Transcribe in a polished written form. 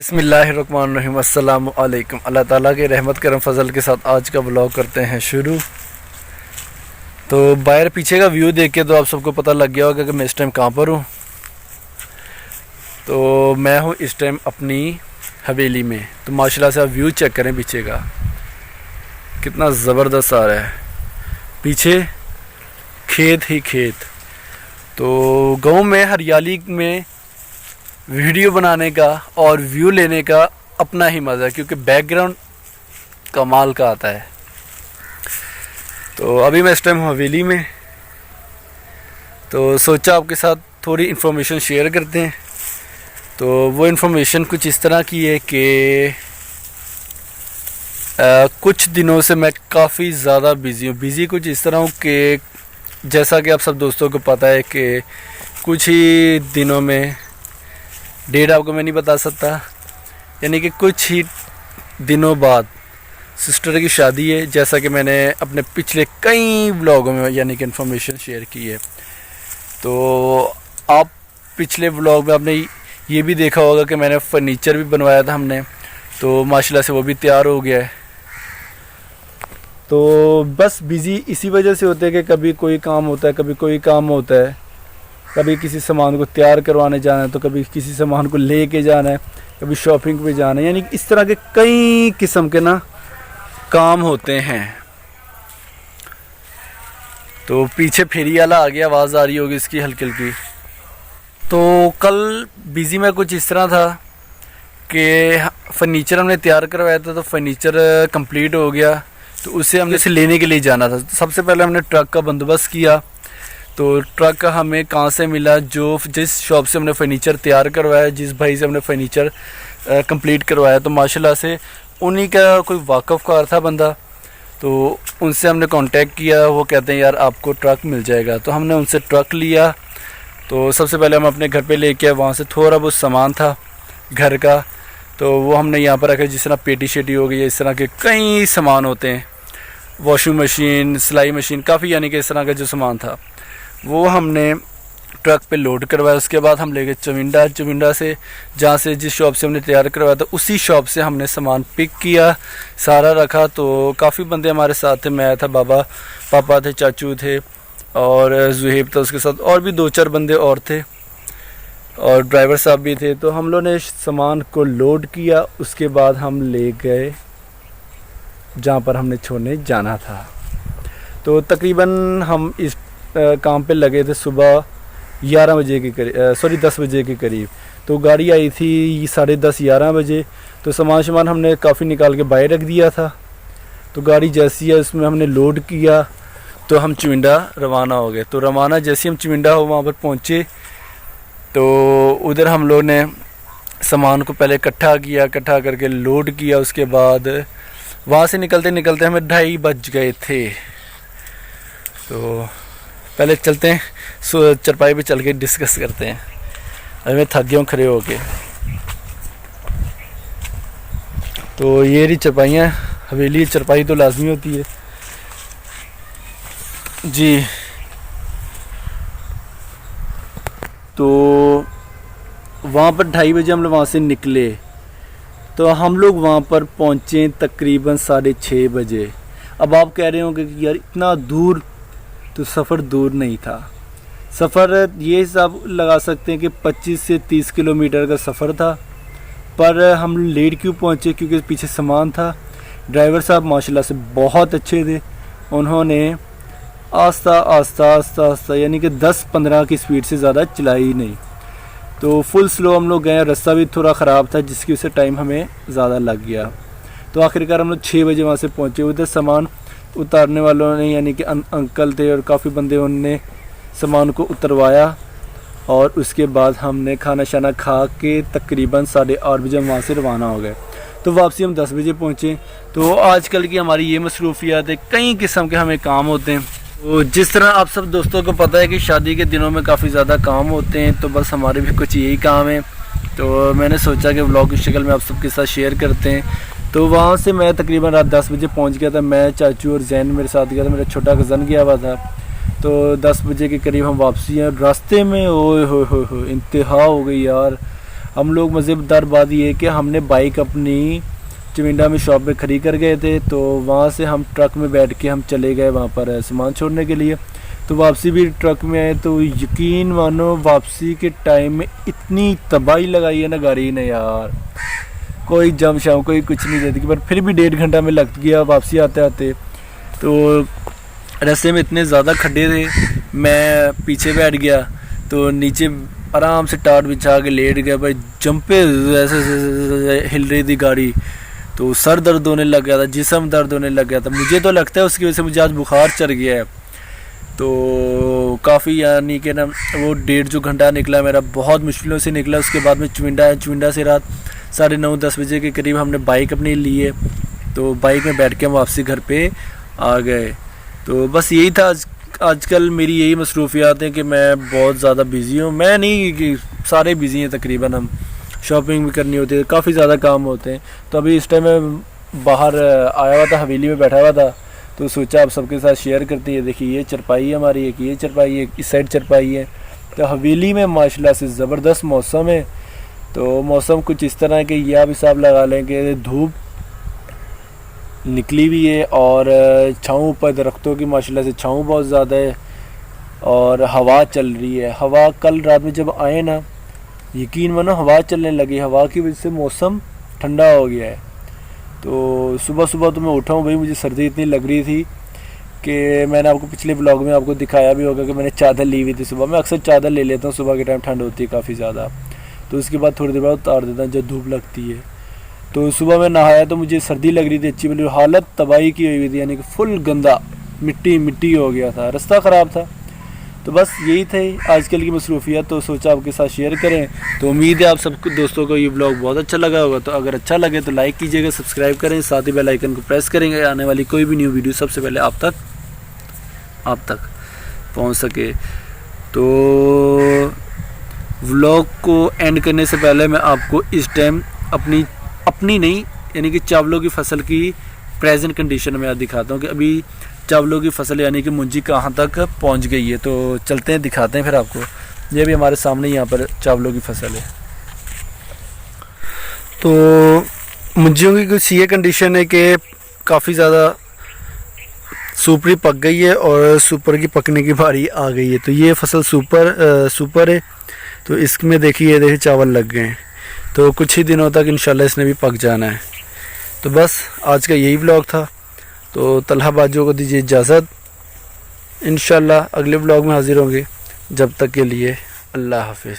बिस्मिल्लाहिर्रहमानिर्रहीम। अस्सलामु अलैकुम। अल्लाह ताला के रहमत करम फजल के साथ आज का व्लॉग करते हैं शुरू। तो बाहर पीछे का व्यू देख के तो आप सबको पता लग गया होगा कि मैं इस टाइम कहाँ पर हूँ। तो मैं हूँ इस टाइम अपनी हवेली में। तो माशाल्लाह से आप व्यू चेक करें पीछे का, कितना ज़बरदस्त आ रहा है। पीछे खेत ही खेत। तो गाँव में हरियाली में वीडियो बनाने का और व्यू लेने का अपना ही मज़ा है, क्योंकि बैकग्राउंड कमाल का आता है। तो अभी मैं इस टाइम हवेली में, तो सोचा आपके साथ थोड़ी इन्फॉर्मेशन शेयर करते हैं। तो वो इन्फॉर्मेशन कुछ इस तरह की है कि कुछ दिनों से मैं काफ़ी ज़्यादा बिज़ी हूँ। बिज़ी कुछ इस तरह हूँ कि जैसा कि आप सब दोस्तों को पता है कि कुछ ही दिनों में, डेट आपको मैं नहीं बता सकता, यानी कि कुछ ही दिनों बाद सिस्टर की शादी है, जैसा कि मैंने अपने पिछले कई व्लॉगों में यानी कि इन्फॉर्मेशन शेयर की है। तो आप पिछले व्लॉग में आपने ये भी देखा होगा कि मैंने फर्नीचर भी बनवाया था हमने, तो माशाल्लाह से वो भी तैयार हो गया है। तो बस बिज़ी इसी वजह से होते हैं कि कभी कोई काम होता है, कभी कोई काम होता है, कभी किसी सामान को तैयार करवाने जाना है, तो कभी किसी सामान को लेके जाना है, कभी शॉपिंग पे जाना है, यानी इस तरह के कई किस्म के ना काम होते हैं। तो पीछे फेरी वाला आ गया, आवाज़ आ रही होगी इसकी हल्की हल्की। तो कल बिज़ी में कुछ इस तरह था कि फर्नीचर हमने तैयार करवाया था, तो फर्नीचर कंप्लीट हो गया, तो उसे हमने इसे लेने के लिए जाना था। सबसे पहले हमने ट्रक का बंदोबस्त किया। तो ट्रक हमें कहाँ से मिला, जो जिस शॉप से हमने फ़र्नीचर तैयार करवाया, जिस भाई से हमने फ़र्नीचर कंप्लीट करवाया, तो माशाल्लाह से उन्हीं का कोई वाकफ़कार था बंदा। तो उनसे हमने कांटेक्ट किया, वो कहते हैं यार आपको ट्रक मिल जाएगा। तो हमने उनसे ट्रक लिया। तो सबसे पहले हम अपने घर पे लेके आए, वहाँ से थोड़ा बहुत सामान था घर का, तो वो हमने यहाँ पर रखा। जिस तरह पेटी शेटी हो गई, इस तरह के कई सामान होते हैं, वॉशिंग मशीन, सिलाई मशीन, काफ़ी यानी कि इस तरह का जो सामान था वो हमने ट्रक पे लोड करवाया। उसके बाद हम ले गए चविंडा से, जहाँ से जिस शॉप से हमने तैयार करवाया था उसी शॉप से हमने सामान पिक किया, सारा रखा। तो काफ़ी बंदे हमारे साथ थे, मैं था, बाबा पापा थे, चाचू थे और जुहेब था, उसके साथ और भी 2-4 बंदे और थे और ड्राइवर साहब भी थे। तो हम लोगों ने सामान को लोड किया। उसके बाद हम ले गए जहाँ पर हमने छोड़ने जाना था। तो तकरीबन हम इस काम पे लगे थे सुबह 11 बजे के करीब, 10 बजे के करीब। तो गाड़ी आई थी 10:30-11 बजे। तो सामान हमने काफ़ी निकाल के बाहर रख दिया था। तो गाड़ी जैसी है उसमें हमने लोड किया, तो हम चविंडा रवाना हो गए। तो रवाना जैसे हम चविंडा हो वहाँ पर पहुँचे, तो उधर हम लोग ने सामान को पहले इकट्ठा किया, इकट्ठा करके लोड किया। उसके बाद वहाँ से निकलते निकलते हमें 2:30 बज गए थे। तो पहले चलते हैं, चरपाई पे चल के डिस्कस करते हैं। अभी मैं थक गया हूँ खड़े होके। तो ये रही चरपाइयाँ, हवेली चरपाई तो लाजमी होती है जी। तो वहाँ पर 2:30 बजे हम लोग वहाँ से निकले। तो हम लोग वहाँ पर पहुँचे तकरीबन 6:30 बजे। अब आप कह रहे होंगे कि यार इतना दूर, तो सफ़र दूर नहीं था। सफ़र ये हिसाब लगा सकते हैं कि 25 से 30 किलोमीटर का सफ़र था। पर हम लेट क्यों पहुँचे, क्योंकि पीछे सामान था। ड्राइवर साहब माशाल्लाह से बहुत अच्छे थे। उन्होंने आस्ता यानी कि 10-15 की स्पीड से ज़्यादा चलाई नहीं। तो फुल स्लो हम लोग गए। रास्ता भी थोड़ा ख़राब था, जिसकी वजह से टाइम हमें ज़्यादा लग गया। तो आखिरकार हम लोग 6 बजे वहाँ से पहुँचे। उधर सामान उतारने वालों ने यानी कि अंकल थे और काफ़ी बंदे, उनने सामान को उतरवाया। और उसके बाद हमने खाना शाना खा के तकरीबन 8:30 बजे वहाँ से रवाना हो गए। तो वापसी हम 10 बजे पहुँचे। तो आजकल की हमारी ये मसरूफियात है, कई किस्म के हमें काम होते हैं। तो जिस तरह आप सब दोस्तों को पता है कि शादी के दिनों में काफ़ी ज़्यादा काम होते हैं, तो बस हमारे भी कुछ यही काम है। तो मैंने सोचा कि व्लॉग की शक्ल में आप सबके साथ शेयर करते हैं। तो वहाँ से मैं तकरीबन रात 10 बजे पहुँच गया था। मैं, चाचू और जैन मेरे साथ गया था, मेरा छोटा कज़न गया हुआ था। तो 10 बजे के करीब हम वापसी हैं। रास्ते में ओए हो इंतहा हो गई यार। हम लोग मज़ेदार बात ये है कि हमने बाइक अपनी चविंडा में शॉप पे खड़ी कर गए थे, तो वहाँ से हम ट्रक में बैठ के हम चले गए वहाँ पर सामान छोड़ने के लिए। तो वापसी भी ट्रक में आए, तो यकीन मानो वापसी के टाइम में इतनी तबाही लगाई है ना गाड़ी ने यार, कोई जम शाम कोई कुछ नहीं देती। पर फिर भी 1.5 घंटा में लग गया वापसी आते आते। तो रास्ते में इतने ज़्यादा खड्डे थे, मैं पीछे बैठ गया तो नीचे आराम से टाट बिछा के लेट गया भाई। जंपे ऐसे हिल रही थी गाड़ी, तो सर दर्द होने लग गया था, जिस्म दर्द होने लग गया था। मुझे तो लगता है उसकी वजह से मुझे आज बुखार चढ़ गया है। तो काफ़ी यानी कि ना वो 1.5 घंटा निकला मेरा, बहुत मुश्किलों से निकला। उसके बाद में चुविंडा से रात 9:30-10 बजे के करीब हमने बाइक अपनी ली है, तो बाइक में बैठ के हम वापसी घर पे आ गए। तो बस यही था आजकल मेरी यही मसरूफियात हैं कि मैं बहुत ज़्यादा बिज़ी हूँ। मैं नहीं कि सारे बिज़ी हैं तकरीबन, हम शॉपिंग भी करनी होती है, काफ़ी ज़्यादा काम होते हैं। तो अभी इस टाइम मैं बाहर आया हुआ था, हवेली में बैठा हुआ था, तो सोचा आप सबके साथ शेयर करते हैं। देखिए ये चरपाई है हमारी, एक ये चरपाई है, इस साइड चरपाई है। तो हवेली में माशाल्लाह से ज़बरदस्त मौसम है। तो मौसम कुछ इस तरह है कि ये आप हिसाब लगा लें कि धूप निकली हुई है और छाँव ऊपर दरख्तों की माशाल्लाह से छाँव बहुत ज़्यादा है और हवा चल रही है। हवा कल रात में जब आए ना, यकीन मानो हवा चलने लगी, हवा की वजह से मौसम ठंडा हो गया है। तो सुबह सुबह तो मैं उठा हूँ भाई, मुझे सर्दी इतनी लग रही थी कि मैंने आपको पिछले ब्लॉग में आपको दिखाया भी होगा कि मैंने चादर ली हुई थी सुबह। मैं अक्सर चादर ले लेता हूँ, सुबह के टाइम ठंड होती है काफ़ी ज़्यादा, तो उसके बाद थोड़ी देर बाद उतार देता हूँ जब धूप लगती है। तो सुबह मैं नहाया तो मुझे सर्दी लग रही थी अच्छी, मेरी हालत तबाही की हुई थी, यानी कि फुल गंदा मिट्टी हो गया था, रास्ता ख़राब था। तो बस यही थे आजकल की मसरूफियत, तो सोचा आपके साथ शेयर करें। तो उम्मीद है आप सब दोस्तों को ये ब्लॉग बहुत अच्छा लगा होगा। तो अगर अच्छा लगे तो लाइक कीजिएगा, सब्सक्राइब करें, साथ ही बेल आइकन को प्रेस करेंगे, आने वाली कोई भी न्यू वीडियो सबसे पहले आप तक पहुंच सके। तो व्लॉग को एंड करने से पहले मैं आपको इस टाइम अपनी नहीं यानी कि चावलों की फसल की प्रेजेंट कंडीशन में दिखाता हूँ कि अभी चावलों की फसल यानी कि मुंजी कहाँ तक पहुँच गई है। तो चलते हैं, दिखाते हैं फिर आपको। ये भी हमारे सामने यहाँ पर चावलों की फसल है। तो मुंजियों की कुछ ये कंडीशन है कि काफ़ी ज़्यादा सुपरी पक गई है और सुपर की पकने की बारी आ गई है। तो ये फसल सुपर है, तो इसमें देखिए चावल लग गए हैं। तो कुछ ही दिनों तक इंशाल्लाह इसने भी पक जाना है। तो बस आज का यही व्लॉग था। तो तलहा बाजू को दीजिए इजाज़त, इंशाल्लाह अगले व्लॉग में हाजिर होंगे। जब तक के लिए अल्लाह हाफिज़।